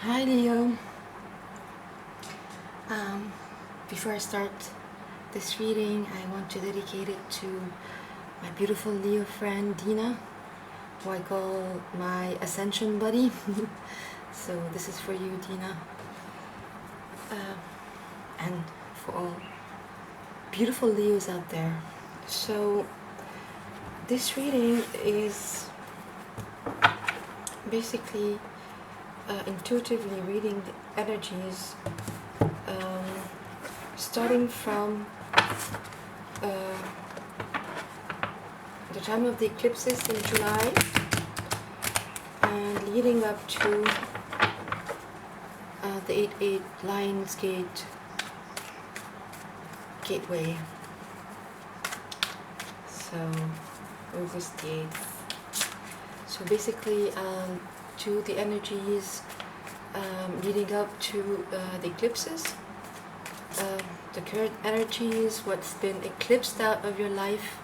Hi Leo. Before I start this reading, I want to dedicate it to my beautiful Leo friend Dina, who I call my ascension buddy. So this is for you, Dina, and for all beautiful Leos out there. So this reading is basically intuitively reading the energies, starting from the time of the eclipses in July and leading up to the 8-8 Lionsgate gateway. So August the 8th. So basically to the energies leading up to the eclipses, the current energies, what's been eclipsed out of your life,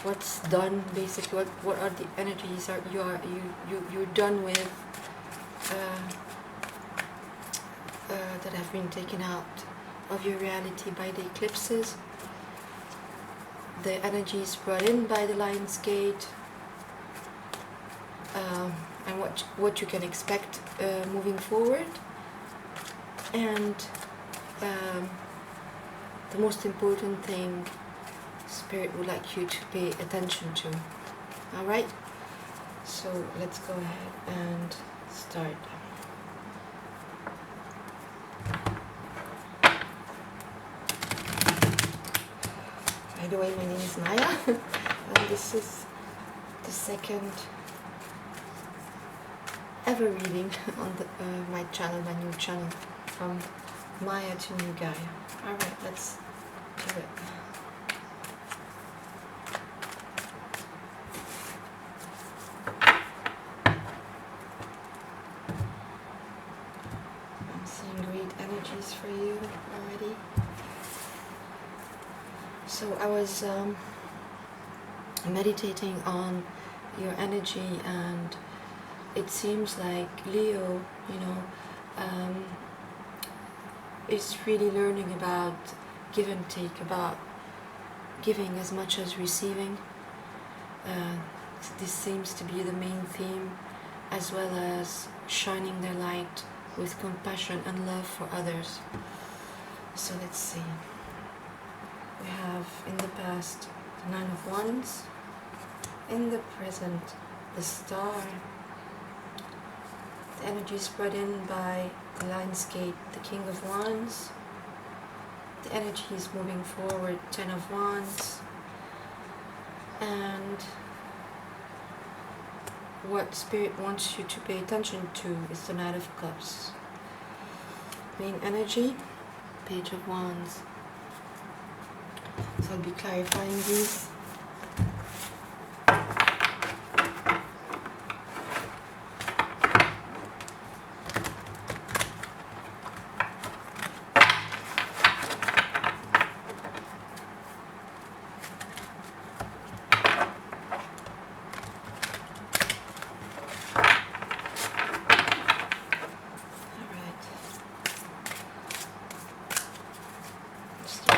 what's done, basically what are the energies you're done with, that have been taken out of your reality by the eclipses, the energies brought in by the Lionsgate, and what you can expect moving forward, and the most important thing Spirit would like you to pay attention to. Alright? So let's go ahead and start. By the way, my name is Maya, and this is the second ever reading on my channel, my new channel, from Maya to New Gaia. Alright, let's do it. I'm seeing great energies for you already. So I was meditating on your energy, and it seems like Leo, is really learning about give and take, about giving as much as receiving. This seems to be the main theme, as well as shining their light with compassion and love for others. So let's see. We have in the past the Nine of Wands, in the present the Star, the energies brought in by the Lionsgate, the King of Wands, the energies moving forward, Ten of Wands, and what Spirit wants you to pay attention to is the Knight of Cups. Main energy, Page of Wands. So I'll be clarifying these.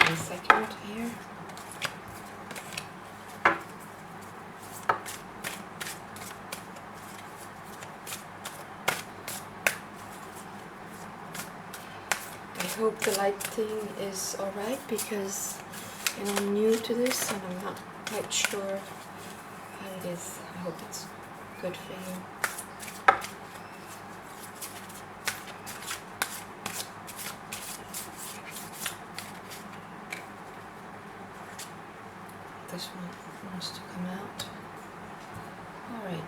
A second here. I hope the lighting is alright, because I'm new to this and I'm not quite sure how it is. I hope it's good for you. This one wants to come out. Alright.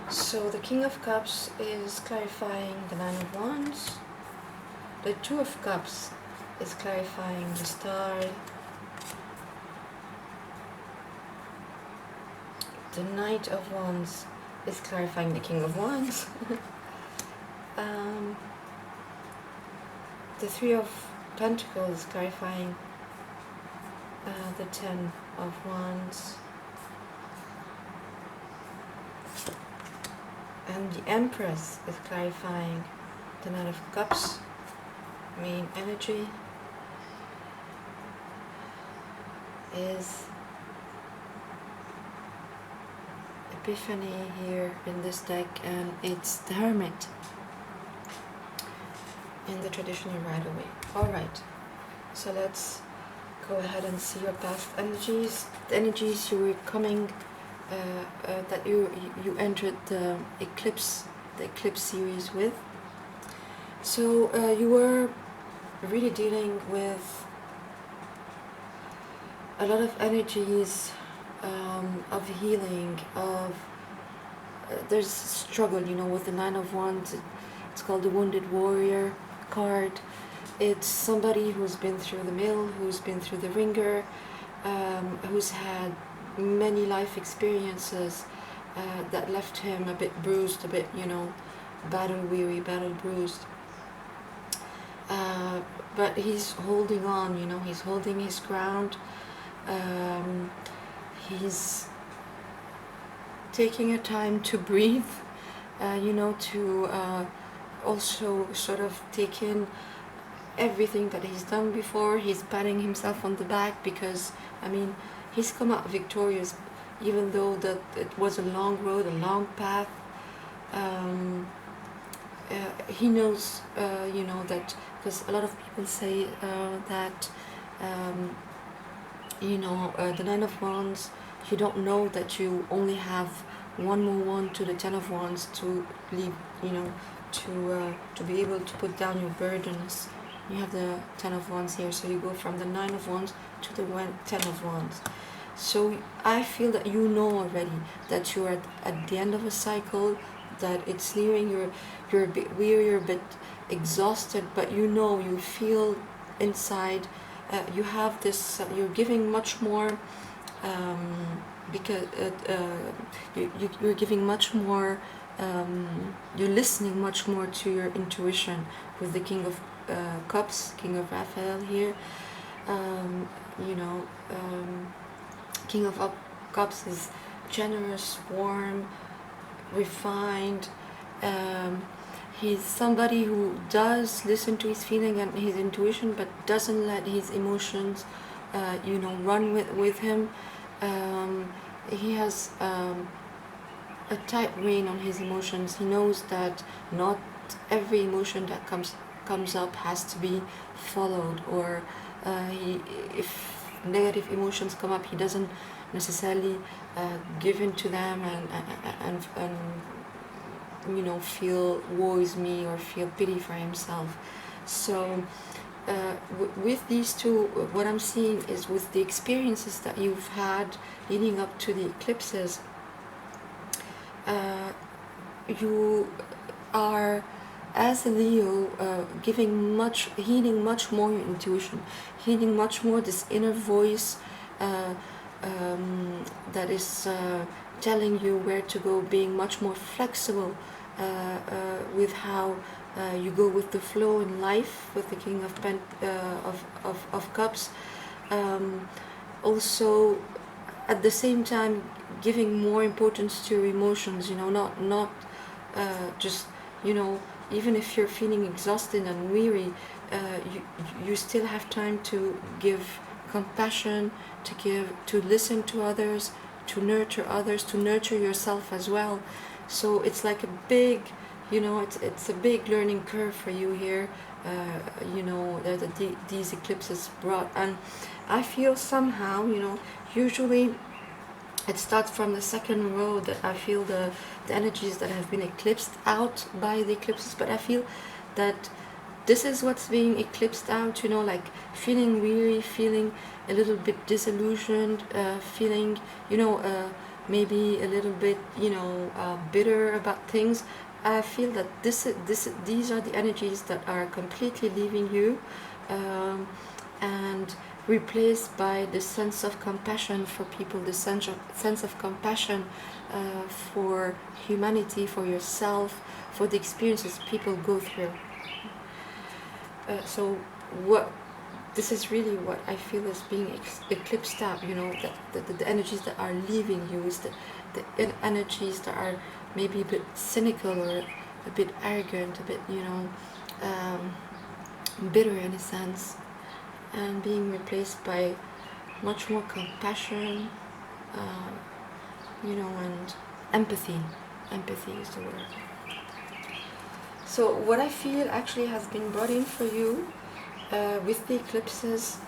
So the King of Cups is clarifying the Nine of Wands. The Two of Cups is clarifying the Star. The Knight of Wands is clarifying the King of Wands. The Three of Pentacles clarifying the Ten of Wands, and the Empress is clarifying the Knight of Cups. Main energy is Epiphany here in this deck, and it's the Hermit in the traditional Rider-Waite. Alright, so let's go ahead and see your past energies, the energies you were coming, that you entered the Eclipse series with. So you were really dealing with a lot of energies of healing, of there's struggle, with the Nine of Wands. It's called the Wounded Warrior card. It's somebody who's been through the mill, who's been through the ringer, who's had many life experiences that left him a bit bruised, a bit, battle weary, battle bruised. But he's holding on, he's holding his ground. He's taking a time to breathe, to also sort of take in everything that he's done before. He's patting himself on the back because, he's come out victorious, even though that it was a long road, a long path. He knows, that, because a lot of people say that, the Nine of Wands, you don't know that you only have one more wand to the Ten of Wands to leave, to be able to put down your burdens. You have the Ten of Wands here, so you go from the Nine of Wands to the Ten of Wands. So I feel that you know already that you're at the end of a cycle, that it's nearing, you're a bit weary, you're a bit exhausted, but you feel inside, you have this, you're giving much more, because you're giving much more, you're listening much more to your intuition with the King of Cups, King of Raphael here. King of Cups is generous, warm, refined. He's somebody who does listen to his feeling and his intuition, but doesn't let his emotions, run with him. He has a tight rein on his emotions. He knows that not every emotion that comes up has to be followed, or if negative emotions come up, he doesn't necessarily give in to them and feel woe is me or feel pity for himself. So with these two, what I'm seeing is, with the experiences that you've had leading up to the eclipses, you are, as a Leo, healing much more your intuition, healing much more this inner voice that is telling you where to go, being much more flexible with how you go with the flow in life with the King of Cups. Also, at the same time, giving more importance to your emotions. Not just even if you're feeling exhausted and weary, you still have time to give compassion, to listen to others, to nurture yourself as well. So it's like a big, it's a big learning curve for you here, that these eclipses brought. And I feel somehow, usually it starts from the second row, that I feel the energies that have been eclipsed out by the eclipses, but I feel that this is what's being eclipsed out, like feeling weary, feeling a little bit disillusioned, feeling, maybe a little bit, bitter about things. I feel that these are the energies that are completely leaving you, and replaced by the sense of compassion for people, the sense of compassion for humanity, for yourself, for the experiences people go through. So this is really what I feel is being eclipsed out, you know, that the energies that are leaving you is the energies that are maybe a bit cynical or a bit arrogant, a bit, you know, bitter in a sense, and being replaced by much more compassion, you know, and empathy. Empathy is the word. So what I feel actually has been brought in for you with the eclipses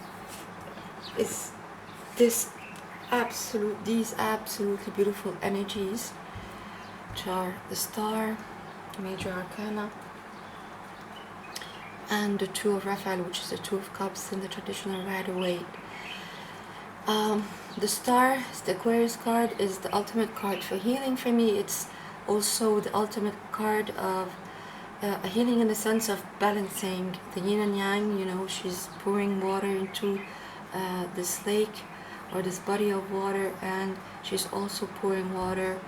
is these absolutely beautiful energies, which are the star, major arcana, and the two of Raphael, which is the two of cups in the traditional Rider-Waite. The star, the Aquarius card, is the ultimate card for healing for me. It's also the ultimate card of a healing in the sense of balancing the yin and yang. You know, she's pouring water into this lake or this body of water, and she's also pouring water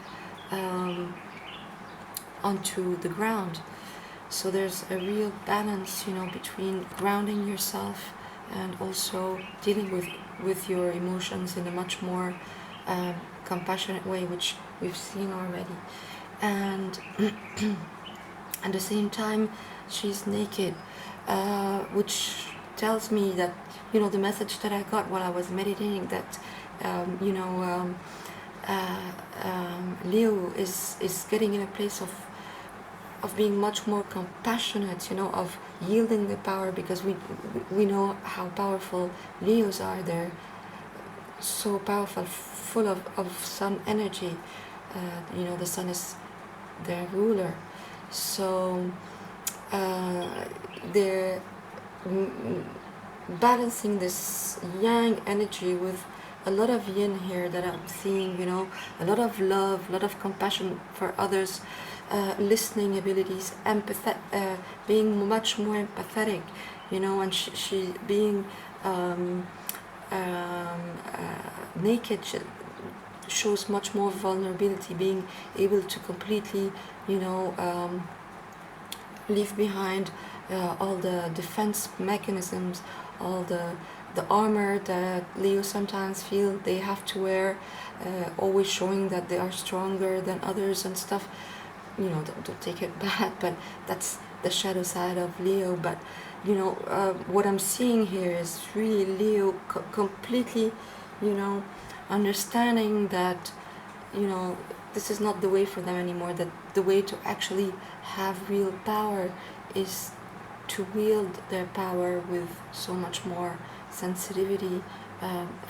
onto the ground. So there's a real balance, you know, between grounding yourself and also dealing with your emotions in a much more compassionate way, which we've seen already. And at the same time, she's naked, which tells me that, you know, the message that I got while I was meditating, that Leo is getting in a place of being much more compassionate, you know, of yielding the power, because we know how powerful Leos are. They're so powerful, full of sun energy. You know, the sun is their ruler. So they're balancing this yang energy with a lot of yin here that I'm seeing, you know, a lot of love, a lot of compassion for others, listening abilities, being much more empathetic, you know, and she being naked shows much more vulnerability, being able to completely, you know, leave behind all the defense mechanisms, all the armor that Leo sometimes feel they have to wear, always showing that they are stronger than others and stuff. You know, don't take it bad, but that's the shadow side of Leo. But you know, what I'm seeing here is really Leo completely, you know, understanding that, you know, this is not the way for them anymore, that the way to actually have real power is to wield their power with so much more sensitivity,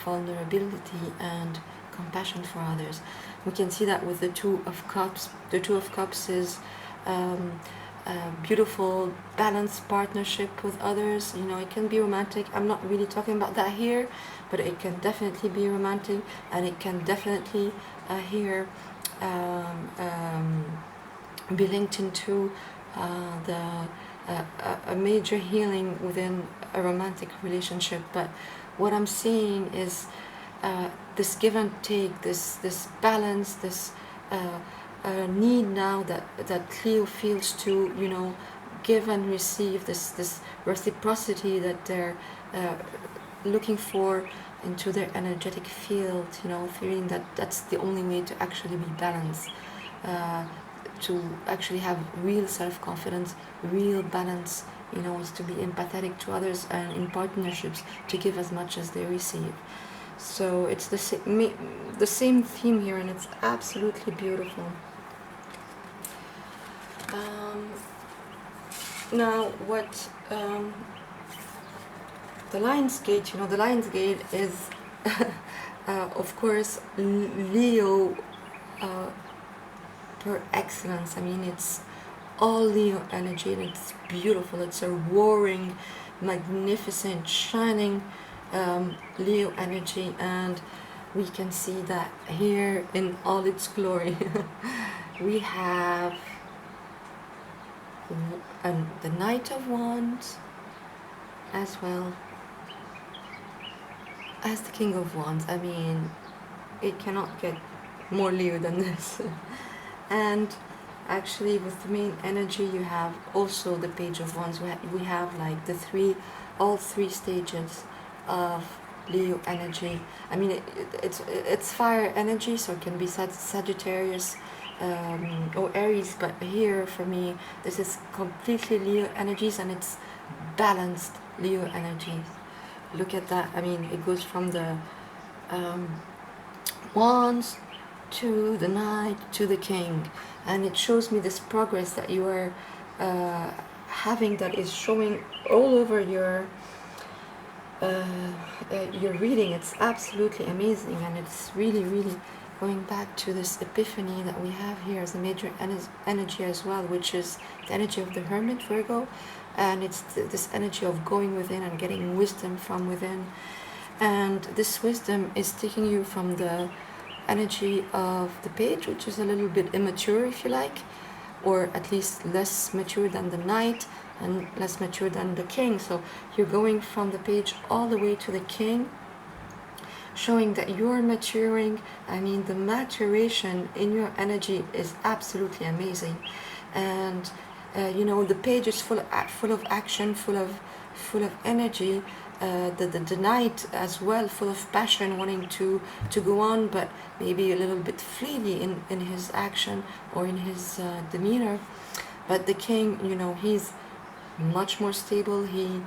vulnerability, and compassion for others. We can see that with the Two of Cups. The Two of Cups is a beautiful, balanced partnership with others. You know, it can be romantic. I'm not really talking about that here, but it can definitely be romantic, and it can definitely here be linked into a major healing within a romantic relationship. But what I'm seeing is this give and take, this balance, this need now that Cleo feels to, you know, give and receive, this reciprocity that they're looking for into their energetic field, you know, feeling that that's the only way to actually be balanced, to actually have real self-confidence, real balance, you know, is to be empathetic to others, and in partnerships to give as much as they receive. So it's the same theme here, and it's absolutely beautiful. Now, what the Lion's Gate, you know, the Lion's Gate is, of course, Leo per excellence. I mean, it's all Leo energy, and it's beautiful. It's a roaring, magnificent, shining Leo energy, and we can see that here in all its glory. We have the Knight of Wands, as well as the King of Wands. I mean, it cannot get more Leo than this. And actually, with the main energy, you have also the Page of Wands. We have like the Three all three stages of Leo energy. I mean, it's fire energy, so it can be Sagittarius or Aries, but here for me, this is completely Leo energies, and it's balanced Leo energies. Look at that. I mean, it goes from the wands to the knight to the king, and it shows me this progress that you are having, that is showing all over your reading. It's absolutely amazing, and it's really going back to this epiphany that we have here as a major energy as well, which is the energy of the Hermit, Virgo, and it's this energy of going within and getting wisdom from within. And this wisdom is taking you from the energy of the Page, which is a little bit immature, if you like, or at least less mature than the Knight and less mature than the King. So you're going from the Page all the way to the King, showing that you're maturing. I mean, the maturation in your energy is absolutely amazing. And you know, the Page is full of action, full of energy. The Knight as well, full of passion, wanting to go on, but maybe a little bit fleety in his action or in his demeanor. But the King, you know, he's much more stable. He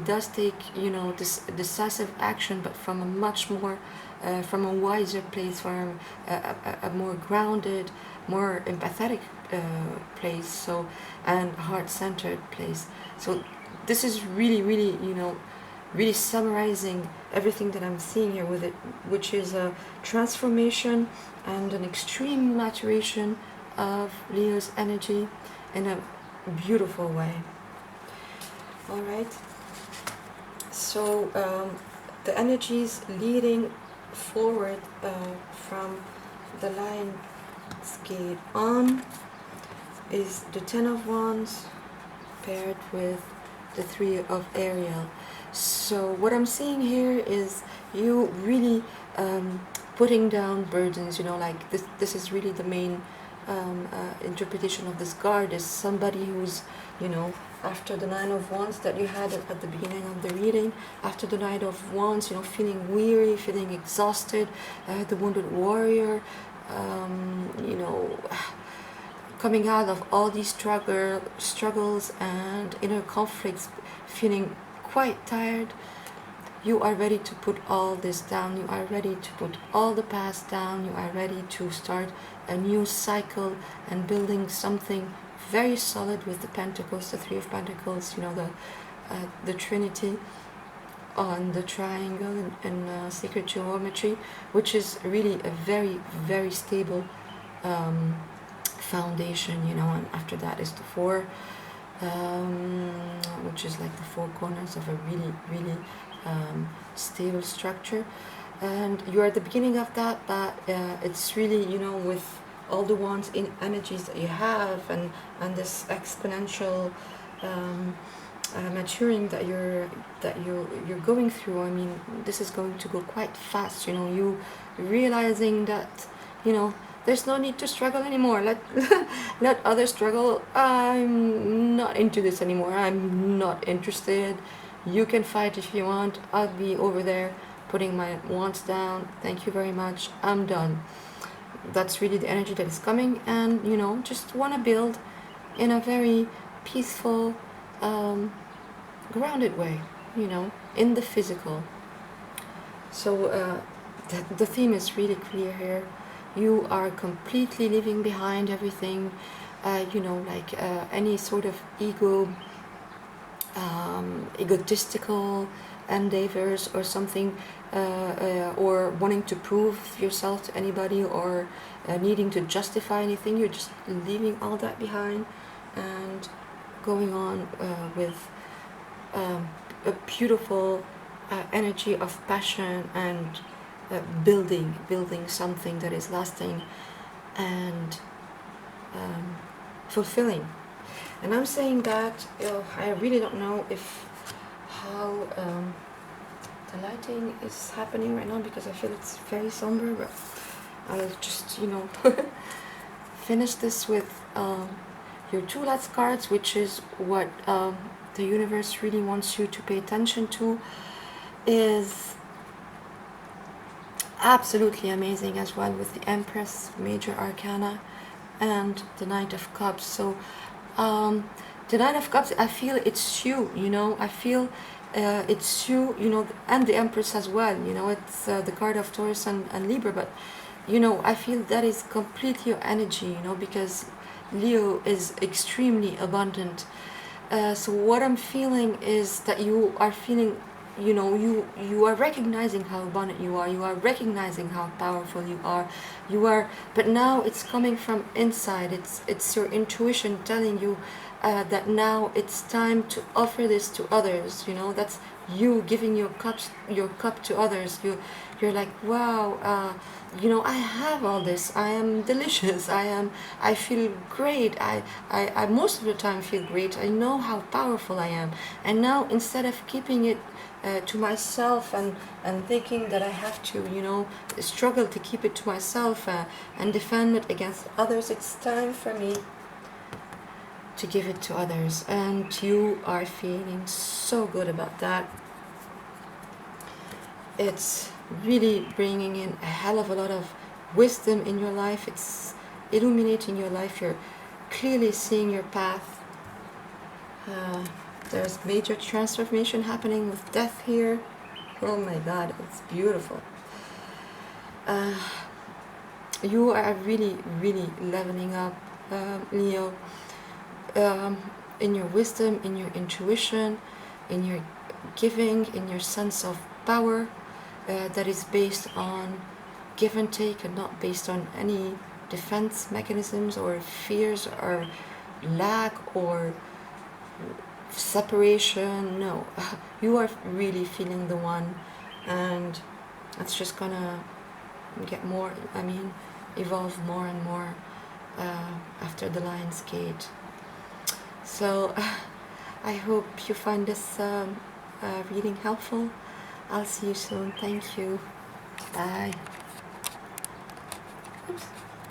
does take, you know, this decisive action, but from a much more from a wiser place, from a more grounded, more empathetic place, so, and heart-centered place. So this is really, you know, really summarizing everything that I'm seeing here with it, which is a transformation and an extreme maturation of Leo's energy in a beautiful way. All right. So the energies leading forward from the Lionsgate on is the Ten of Wands paired with the Three of Ariel. So what I'm seeing here is you really putting down burdens, you know, like this is really the main interpretation of this card, is somebody who's, you know, after the Nine of Wands that you had at the beginning of the reading, after the Nine of Wands, you know, feeling weary, feeling exhausted, the Wounded Warrior, you know, coming out of all these struggles and inner conflicts, feeling quite tired. You are ready to put all this down. You are ready to put all the past down. You are ready to start a new cycle and building something very solid with the Pentacles, the Three of Pentacles, you know, the Trinity on the triangle in sacred geometry, which is really a very stable foundation, you know. And after that is the Four, which is like the four corners of a really stable structure. And you are at the beginning of that, but it's really, you know, with all the wands in energies that you have, and this exponential maturing that you're going through. I mean, this is going to go quite fast, you know. You realizing that, you know, there's no need to struggle anymore. Let others struggle. I'm not into this anymore. I'm not interested. You can fight if you want. I'll be over there putting my wands down. Thank you very much. I'm done. That's really the energy that is coming, and, you know, just want to build in a very peaceful, grounded way, you know, in the physical. So the theme is really clear here. You are completely leaving behind everything, you know, like any sort of egotistical endeavors or something, or wanting to prove yourself to anybody, or needing to justify anything. You're just leaving all that behind and going on with a beautiful energy of passion and building something that is lasting and fulfilling. And I'm saying that, I really don't know how the lighting is happening right now, because I feel it's very somber, but I'll just, you know, finish this with your two last cards, which is what the universe really wants you to pay attention to is absolutely amazing as well, with the Empress, Major Arcana, and the Knight of Cups. So the Knight of Cups, I feel it's you, you know, I feel it's you, you know, and the Empress as well, you know, it's the card of Taurus and Libra, but, you know, I feel that is completely your energy, you know, because Leo is extremely abundant. So what I'm feeling is that you are feeling, you know, you are recognizing how abundant you are recognizing how powerful you are, but now it's coming from inside. It's your intuition telling you that now it's time to offer this to others, you know. That's you giving your cup to others. You're like, wow, you know, I have all this, I am delicious, I feel great, I most of the time feel great, I know how powerful I am. And now, instead of keeping it to myself and thinking that I have to, you know, struggle to keep it to myself and defend it against others, it's time for me to give it to others. And you are feeling so good about that. It's really bringing in a hell of a lot of wisdom in your life. It's illuminating your life. You're clearly seeing your path. There's major transformation happening with death here. Oh my God, it's beautiful. You are really, really leveling up, Leo, in your wisdom, in your intuition, in your giving, in your sense of power. That is based on give and take and not based on any defense mechanisms or fears or lack or separation. No, you are really feeling the one, and it's just gonna get more, evolve more and more after the Lion's Gate. So I hope you find this reading helpful. I'll see you soon. Thank you. Bye. Oops.